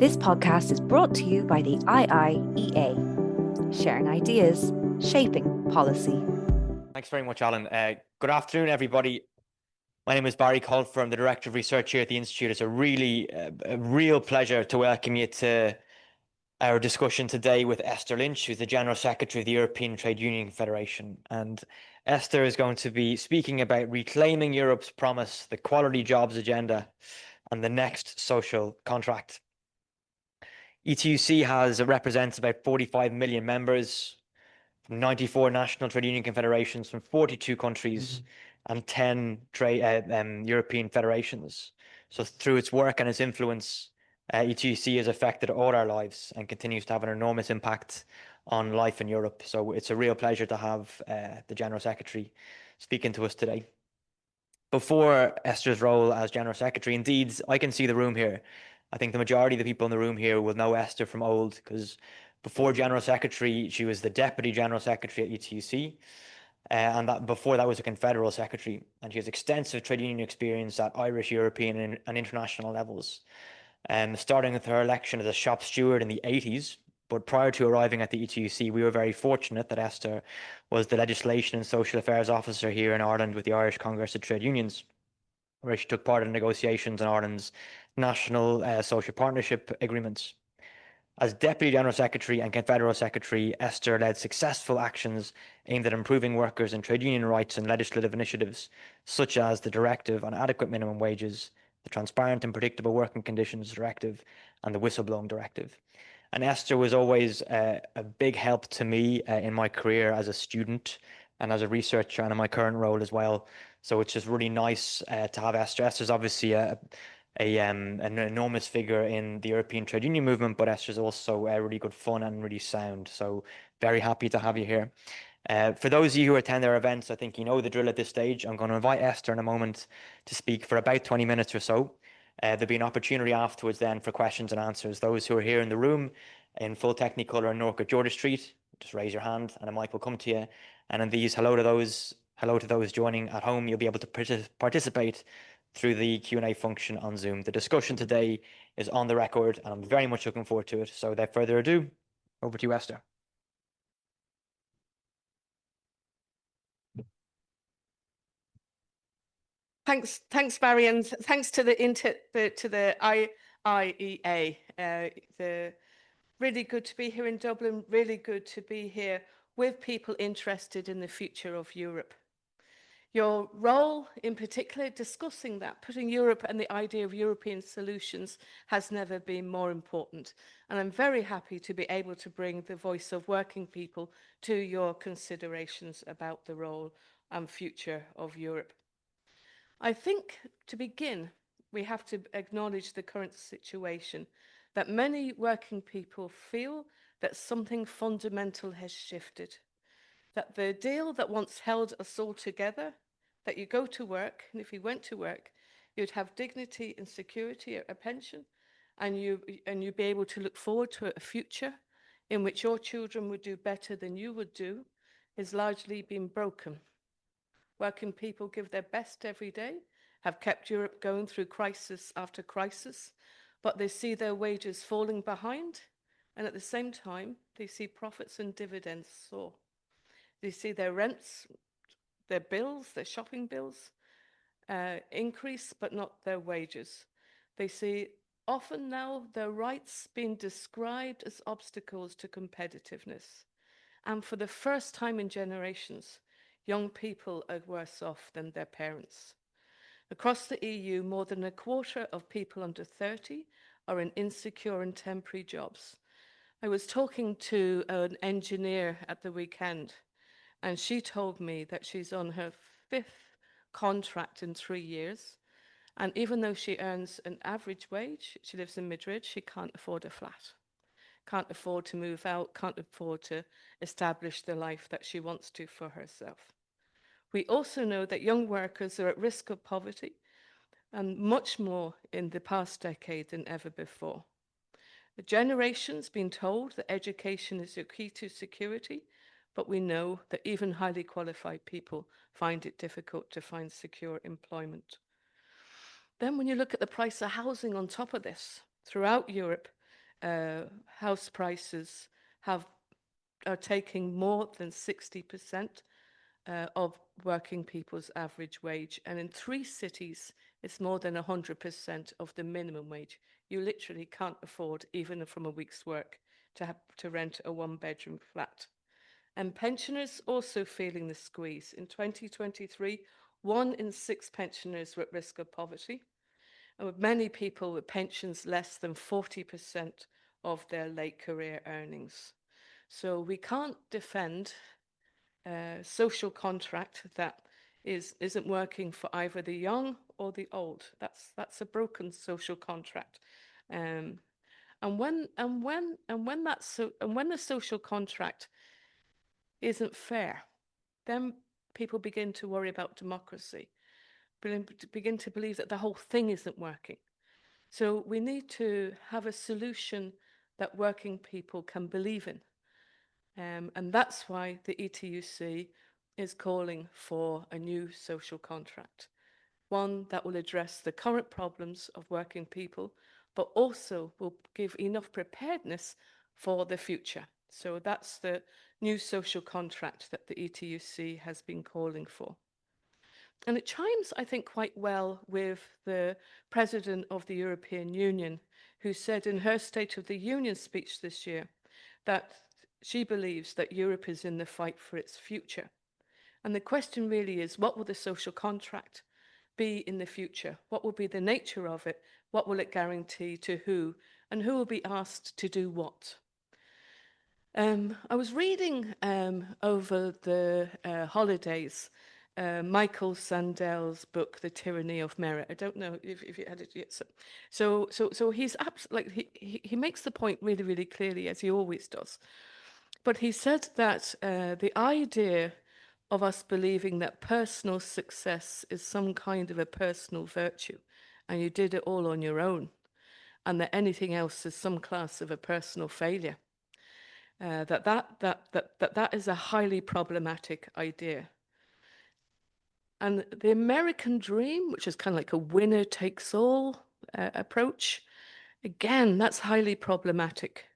This podcast is brought to you by the IIEA, sharing ideas, shaping policy. Thanks very much, Alan. Good afternoon, everybody. My name is Barry Colfer. I'm the Director of Research here at the Institute. It's a real pleasure to welcome you to our discussion today with Esther Lynch, who's the General Secretary of the European Trade Union Federation. And Esther is going to be speaking about reclaiming Europe's promise, the quality jobs agenda, and the next social contract. ETUC represents about 45 million members, 94 national trade union confederations from 42 countries and 10 European federations. So through its work and its influence, ETUC has affected all our lives and continues to have an enormous impact on life in Europe. So it's a real pleasure to have the General Secretary speaking to us today. Before Esther's role as General Secretary, indeed, I can see the room here. I think the majority of the people in the room here will know Esther from old, because before General Secretary, she was the Deputy General Secretary at ETUC, and before that was a Confederal Secretary, and she has extensive trade union experience at Irish, European, and international levels. Starting with her election as a shop steward in the 80s, but prior to arriving at the ETUC, we were very fortunate that Esther was the Legislation and Social Affairs Officer here in Ireland with the Irish Congress of Trade Unions, where she took part in negotiations on Ireland's national social partnership agreements. As Deputy General Secretary and Confederal Secretary, Esther led successful actions aimed at improving workers' and trade union rights and legislative initiatives, such as the Directive on Adequate Minimum Wages, the Transparent and Predictable Working Conditions Directive, and the Whistleblowing Directive. And Esther was always a big help to me in my career as a student and as a researcher, and in my current role as well. So it's just really nice to have Esther. Esther's obviously an enormous figure in the European trade union movement, but Esther's also really good fun and really sound. So very happy to have you here. For those of you who attend our events, I think you know the drill at this stage. I'm going to invite Esther in a moment to speak for about 20 minutes or so. There'll be an opportunity afterwards then for questions and answers. Those who are here in the room in full Technicolor in Norfolk Georgia Street, just raise your hand and a mic will come to you. And in these, hello to those joining at home. You'll be able to participate through the Q&A function on Zoom. The discussion today is on the record, and I'm very much looking forward to it. So without further ado, over to you, Esther. Thanks, Barry, and thanks to the IIEA. They're really good to be here in Dublin. Really good to be here with people interested in the future of Europe. Your role, in particular, discussing that, putting Europe and the idea of European solutions has never been more important. And I'm very happy to be able to bring the voice of working people to your considerations about the role and future of Europe. I think, to begin, we have to acknowledge the current situation, that many working people feel that something fundamental has shifted, that the deal that once held us all together, that you go to work, and if you went to work, you'd have dignity and security, a pension, and you'd be able to look forward to a future in which your children would do better than you would do, is largely been broken. Working people give their best every day, have kept Europe going through crisis after crisis, but they see their wages falling behind, and at the same time, they see profits and dividends soar. They see their rents, their bills, their shopping bills increase, but not their wages. They see often now their rights being described as obstacles to competitiveness. And for the first time in generations, young people are worse off than their parents. Across the EU, more than a quarter of people under 30 are in insecure and temporary jobs. I was talking to an engineer at the weekend, and she told me that she's on her 5th contract in 3 years. And even though she earns an average wage, she lives in Madrid, she can't afford a flat, can't afford to move out, can't afford to establish the life that she wants to for herself. We also know that young workers are at risk of poverty, and much more in the past decade than ever before. The generation's been told that education is the key to security, but we know that even highly qualified people find it difficult to find secure employment. Then when you look at the price of housing on top of this, throughout Europe, house prices are taking more than 60% of working people's average wage. And in 3 cities, it's more than 100% of the minimum wage. You literally can't afford, even from a week's work, to rent a 1-bedroom flat. And pensioners also feeling the squeeze. In 2023, 1 in 6 pensioners were at risk of poverty, and with many people with pensions less than 40% of their late career earnings. So we can't defend a social contract that isn't working for either the young or the old. That's a broken social contract. And when the social contract isn't fair, then people begin to worry about democracy, begin to believe that the whole thing isn't working. So we need to have a solution that working people can believe in. And that's why the ETUC is calling for a new social contract, one that will address the current problems of working people, but also will give enough preparedness for the future. So that's the new social contract that the ETUC has been calling for. And it chimes, I think, quite well with the President of the European Union, who said in her State of the Union speech this year that she believes that Europe is in the fight for its future. And the question really is, what will the social contract be in the future? What will be the nature of it? What will it guarantee to who? And who will be asked to do what? I was reading over the holidays Michael Sandel's book, The Tyranny of Merit. I don't know if you had it yet. So he's he makes the point really, really clearly, as he always does. But he said that the idea of us believing that personal success is some kind of a personal virtue, and you did it all on your own, and that anything else is some class of a personal failure, that is a highly problematic idea. And the American dream, which is kind of like a winner takes all approach, again, that's highly problematic.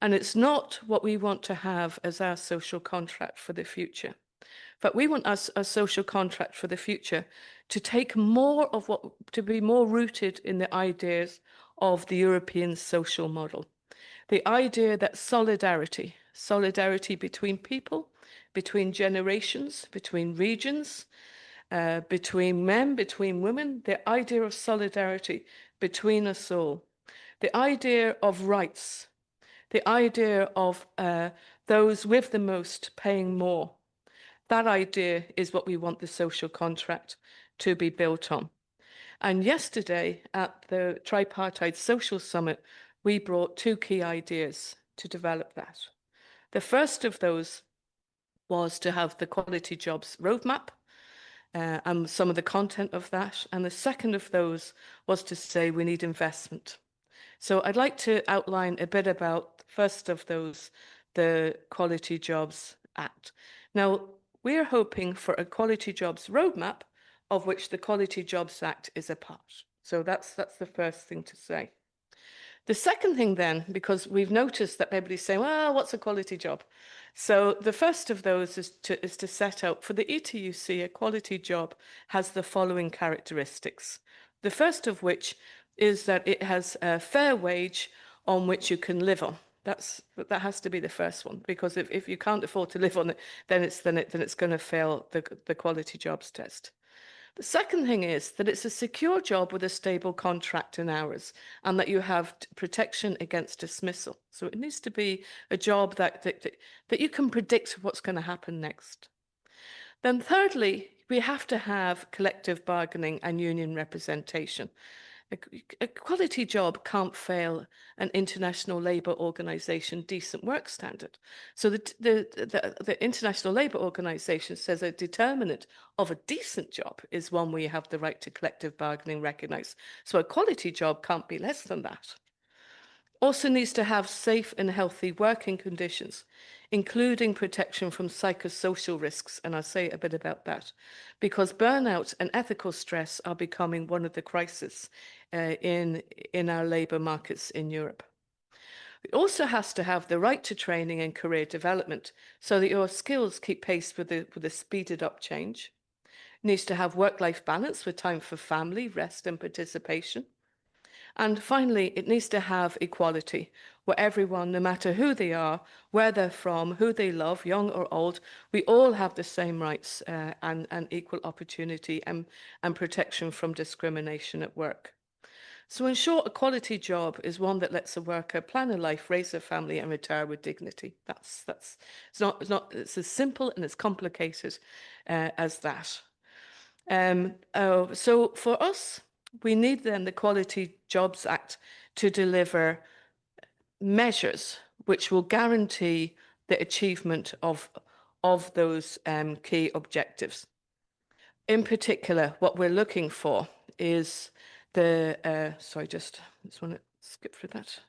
And it's not what we want to have as our social contract for the future. But we want a social contract for the future to take more of to be more rooted in the ideas of the European social model. The idea that solidarity between people, between generations, between regions, between men, between women, the idea of solidarity between us all, the idea of rights, the idea of those with the most paying more. That idea is what we want the social contract to be built on. And yesterday at the Tripartite Social Summit, we brought 2 key ideas to develop that. The first of those was to have the quality jobs roadmap and some of the content of that. And the second of those was to say we need investment. So I'd like to outline a bit about, first of those, the Quality Jobs Act. Now, we're hoping for a Quality Jobs roadmap, of which the Quality Jobs Act is a part. So that's the first thing to say. The second thing then, because we've noticed that everybody's saying, well, what's a quality job? So the first of those is to set out, for the ETUC, a quality job has the following characteristics. The first of which is that it has a fair wage on which you can live on. That has to be the first one, because if you can't afford to live on it, then it's going to fail the quality jobs test. The second thing is that it's a secure job with a stable contract and hours, and that you have protection against dismissal. So it needs to be a job that you can predict what's going to happen next. Then thirdly, we have to have collective bargaining and union representation. A quality job can't fail an International Labour Organization decent work standard. So the International Labour Organization says a determinant of a decent job is one where you have the right to collective bargaining recognized. So a quality job can't be less than that. Also needs to have safe and healthy working conditions, including protection from psychosocial risks, and I'll say a bit about that, because burnout and ethical stress are becoming one of the crises in our labour markets in Europe. It also has to have the right to training and career development so that your skills keep pace with the speeded up change. It needs to have work-life balance with time for family, rest and participation. And finally, it needs to have equality, where everyone, no matter who they are, where they're from, who they love, young or old, we all have the same rights and equal opportunity and protection from discrimination at work. So in short, a quality job is one that lets a worker plan a life, raise a family and retire with dignity. It's as simple and as complicated as that. So for us, we need then the Quality Jobs Act to deliver measures which will guarantee the achievement of those key objectives. In particular, what we're looking for is the, sorry, just want to skip through that.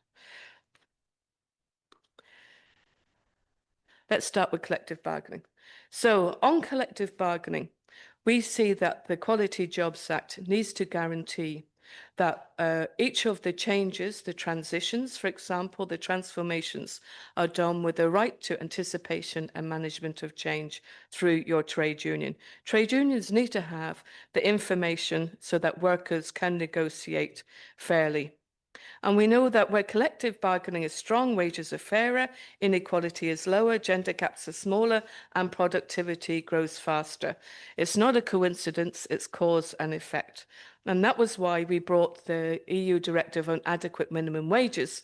Let's start with collective bargaining. So on collective bargaining, we see that the Quality Jobs Act needs to guarantee that each of the changes, the transitions, for example, the transformations, are done with the right to anticipation and management of change through your trade union. Trade unions need to have the information so that workers can negotiate fairly. And we know that where collective bargaining is strong, wages are fairer, inequality is lower, gender gaps are smaller, and productivity grows faster. It's not a coincidence, it's cause and effect. And that was why we brought the EU Directive on Adequate Minimum Wages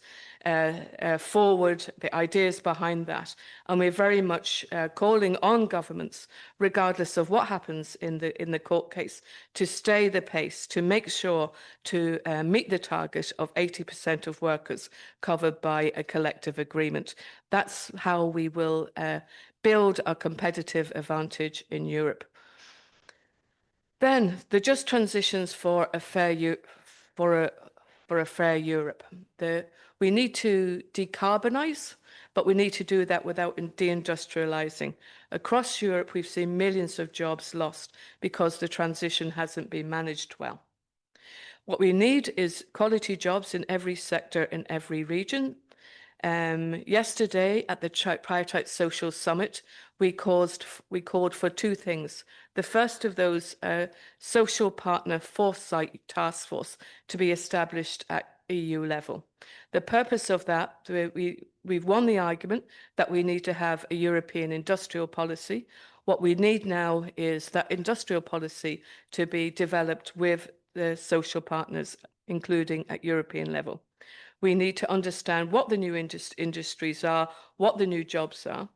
forward, the ideas behind that. And we're very much calling on governments, regardless of what happens in the court case, to stay the pace, to make sure to meet the target of 80% of workers covered by a collective agreement. That's how we will build a competitive advantage in Europe. Then the just transitions for a fair Europe. We need to decarbonise, but we need to do that without deindustrialising. Across Europe, we've seen millions of jobs lost because the transition hasn't been managed well. What we need is quality jobs in every sector, in every region. Yesterday at the Tripartite Social Summit, we called for two things. The first of those, a social partner foresight task force to be established at EU level. The purpose of that, we've won the argument that we need to have a European industrial policy. What we need now is that industrial policy to be developed with the social partners, including at European level. We need to understand what the new industries are, what the new jobs are.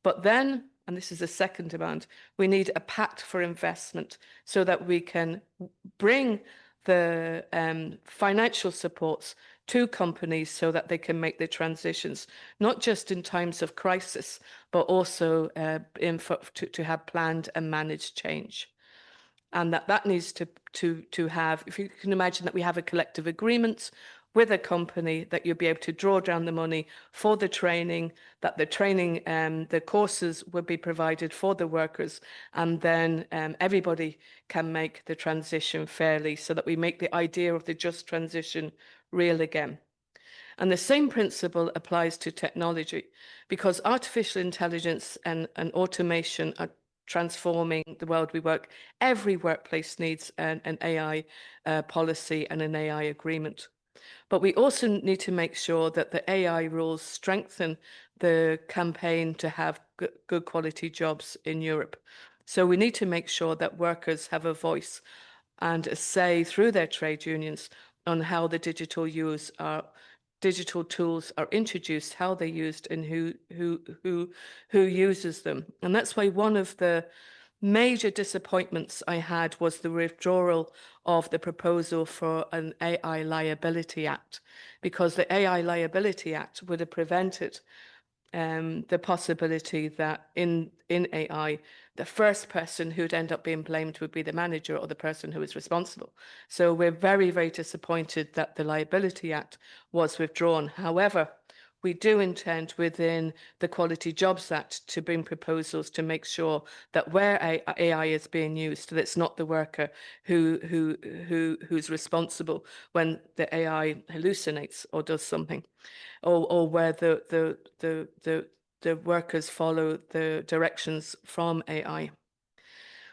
But then, and this is the second demand, we need a pact for investment so that we can bring the financial supports to companies so that they can make the transitions, not just in times of crisis, but also to have planned and managed change. And that needs to have, if you can imagine that we have a collective agreement with a company, that you'll be able to draw down the money for the training, that the training, the courses will be provided for the workers, and then everybody can make the transition fairly so that we make the idea of the just transition real again. And the same principle applies to technology, because artificial intelligence and automation are transforming the world we work. Every workplace needs an AI policy and an AI agreement. But we also need to make sure that the AI rules strengthen the campaign to have good quality jobs in Europe. So we need to make sure that workers have a voice and a say through their trade unions on how the digital tools are introduced, how they're used, and who uses them. And that's why one of the major disappointments I had was the withdrawal of the proposal for an AI Liability Act, because the AI Liability Act would have prevented the possibility that in AI, the first person who'd end up being blamed would be the manager or the person who is responsible. So we're very, very disappointed that the Liability Act was withdrawn. However, we do intend within the Quality Jobs Act to bring proposals to make sure that where AI is being used, that it's not the worker who's responsible when the AI hallucinates or does something, or where the workers follow the directions from AI.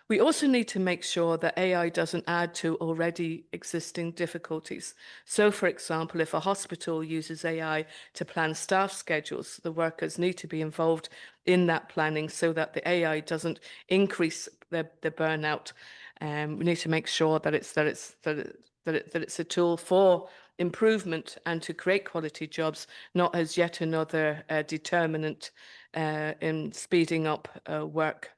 We also need to make sure that AI doesn't add to already existing difficulties. So, for example, if a hospital uses AI to plan staff schedules, the workers need to be involved in that planning so that the AI doesn't increase the burnout. We need to make sure that it's a tool for improvement and to create quality jobs, not as yet another determinant in speeding up work.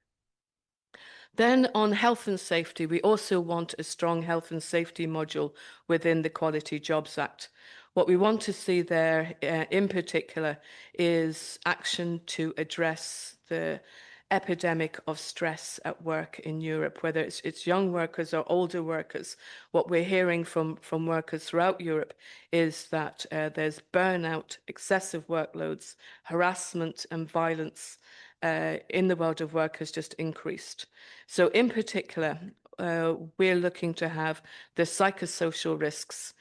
Then on health and safety, we also want a strong health and safety module within the Quality Jobs Act. What we want to see there in particular is action to address the epidemic of stress at work in Europe, whether it's young workers or older workers. What we're hearing from workers throughout Europe is that there's burnout, excessive workloads, harassment and violence in the world of work has just increased. So in particular, we're looking to have the psychosocial risks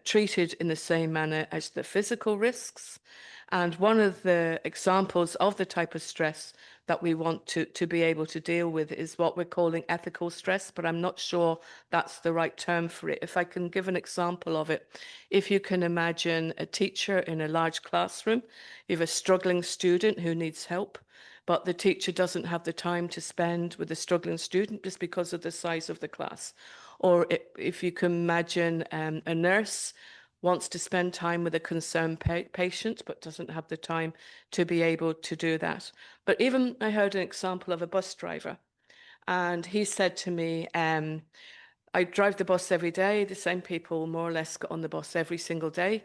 treated in the same manner as the physical risks. And one of the examples of the type of stress that we want to be able to deal with is what we're calling ethical stress, but I'm not sure that's the right term for it. If I can give an example of it, if you can imagine a teacher in a large classroom, you have a struggling student who needs help, but the teacher doesn't have the time to spend with the struggling student just because of the size of the class. Or if you can imagine a nurse wants to spend time with a concerned patient, but doesn't have the time to be able to do that. But even I heard an example of a bus driver, and he said to me, I drive the bus every day. The same people more or less get on the bus every single day.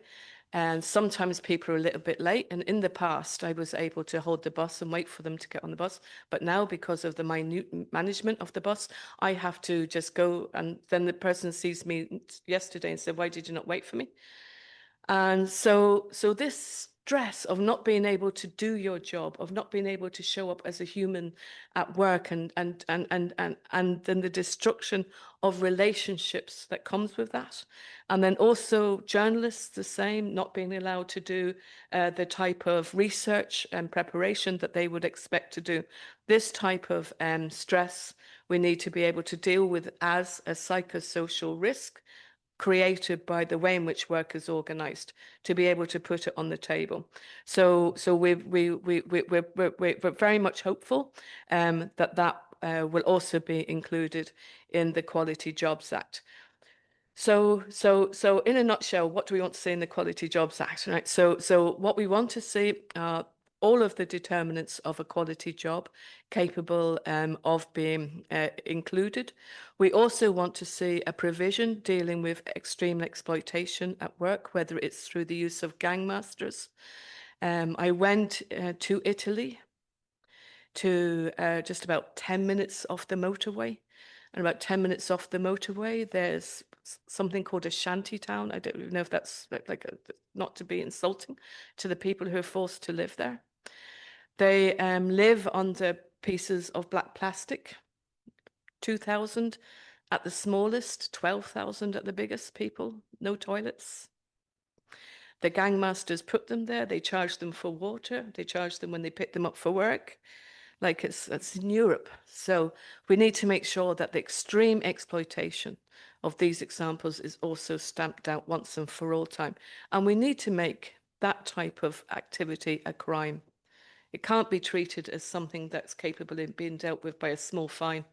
And sometimes people are a little bit late. And in the past, I was able to hold the bus and wait for them to get on the bus. But now, because of the minute management of the bus, I have to just go. And then the person sees me yesterday and said, "Why did you not wait for me?" And so this stress of not being able to do your job, of not being able to show up as a human at work, and then the destruction of relationships that comes with that. And then also journalists, the same, not being allowed to do the type of research and preparation that they would expect to do. This type of stress we need to be able to deal with as a psychosocial risk created by the way in which work is organized, to be able to put it on the table. So we're very much hopeful that will also be included in the Quality Jobs Act. So in a nutshell, what do we want to see in the Quality Jobs Act, right? So what we want to see are all of the determinants of a quality job capable of being included. We also want to see a provision dealing with extreme exploitation at work, whether it's through the use of gangmasters. I went to Italy to just about 10 minutes off the motorway. And about 10 minutes off the motorway, there's something called a shanty town. I don't know if that's not to be insulting to the people who are forced to live there. They live under pieces of black plastic, 2,000 at the smallest, 12,000 at the biggest people, no toilets. The gangmasters put them there. They charge them for water. They charge them when they pick them up for work. Like it's in Europe. So we need to make sure that the extreme exploitation of these examples is also stamped out once and for all time. And we need to make that type of activity a crime. It can't be treated as something that's capable of being dealt with by a small fine.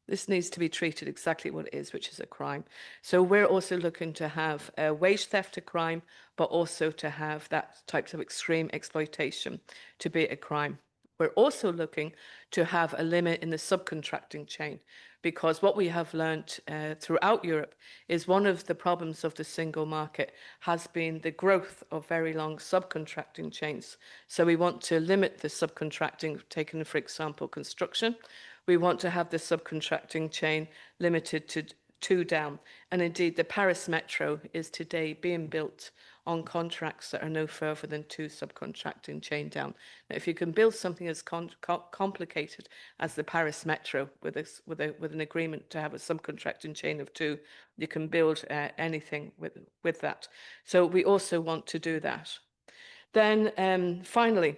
This needs to be treated exactly what it is, which is a crime. So we're also looking to have wage theft a crime, but also to have that type of extreme exploitation to be a crime. We're also looking to have a limit in the subcontracting chain, because what we have learned throughout Europe is one of the problems of the single market has been the growth of very long subcontracting chains. So we want to limit the subcontracting, taken for example, construction. We want to have the subcontracting chain limited to 2 down. And indeed, the Paris Metro is today being built on contracts that are no further than 2 subcontracting chain down. Now, if you can build something as complicated as the Paris Metro with an agreement to have a subcontracting chain of 2, you can build anything with that. So we also want to do that. Then finally,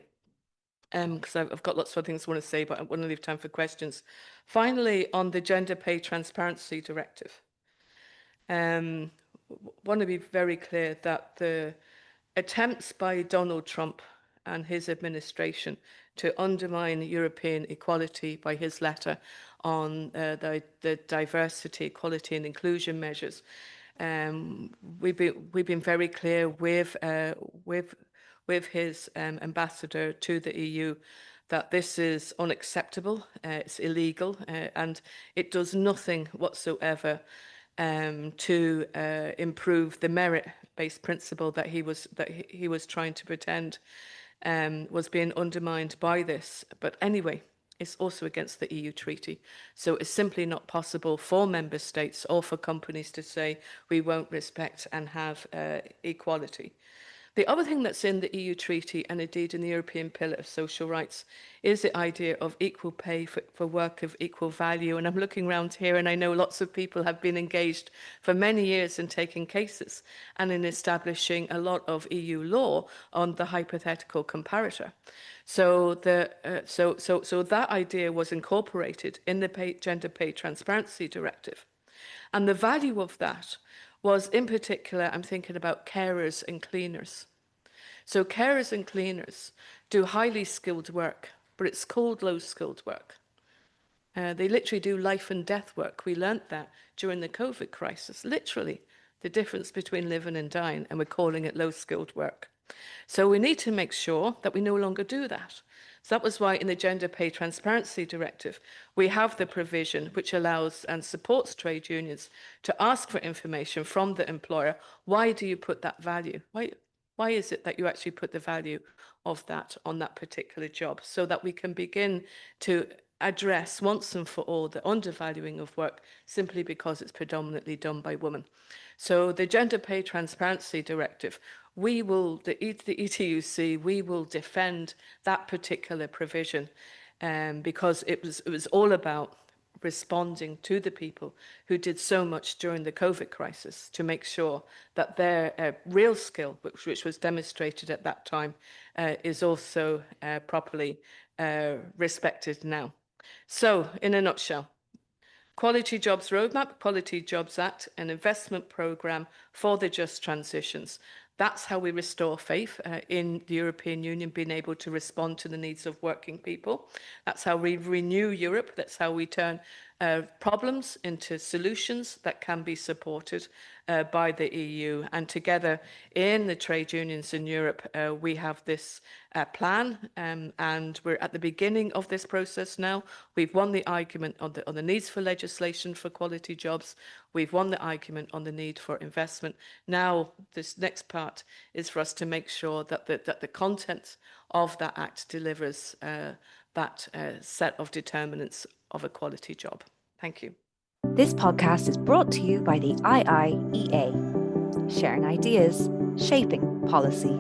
because I've got lots of other things I want to say, but I want to leave time for questions. Finally, on the Gender Pay Transparency Directive, want to be very clear that the attempts by Donald Trump and his administration to undermine European equality by his letter on the diversity, equality and inclusion measures, we've been very clear with his ambassador to the EU that this is unacceptable, it's illegal, and it does nothing whatsoever to improve the merit-based principle that he was trying to pretend was being undermined by this. But anyway, it's also against the EU treaty. So it's simply not possible for member states or for companies to say we won't respect and have equality. The other thing that's in the EU treaty and indeed in the European Pillar of Social Rights is the idea of equal pay for work of equal value. And I'm looking around here and I know lots of people have been engaged for many years in taking cases and in establishing a lot of EU law on the hypothetical comparator. So that idea was incorporated in the Gender Pay Transparency Directive. And the value of that was, in particular, I'm thinking about carers and cleaners. So carers and cleaners do highly skilled work, but it's called low skilled work. They literally do life and death work. We learnt that during the COVID crisis, literally the difference between living and dying, and we're calling it low skilled work. So we need to make sure that we no longer do that. So that was why in the Gender Pay Transparency Directive, we have the provision which allows and supports trade unions to ask for information from the employer. Why do you put that value? Why is it that you actually put the value of that on that particular job, so that we can begin to address once and for all the undervaluing of work simply because it's predominantly done by women. So the Gender Pay Transparency Directive, the ETUC, we will defend that particular provision because it was all about responding to the people who did so much during the COVID crisis to make sure that their real skill, which was demonstrated at that time, is also properly respected now. So, in a nutshell, Quality Jobs Roadmap, Quality Jobs Act, an investment programme for the just transitions. That's how we restore faith in the European Union being able to respond to the needs of working people. That's how we renew Europe. That's how we turn problems into solutions that can be supported by the EU. And together in the trade unions in Europe, we have this plan, and we're at the beginning of this process now. We've won the argument on the needs for legislation for quality jobs. We've won the argument on the need for investment. Now, this next part is for us to make sure that the content of that act delivers that set of determinants of a quality job. Thank you. This podcast is brought to you by the IIEA, sharing ideas, shaping policy.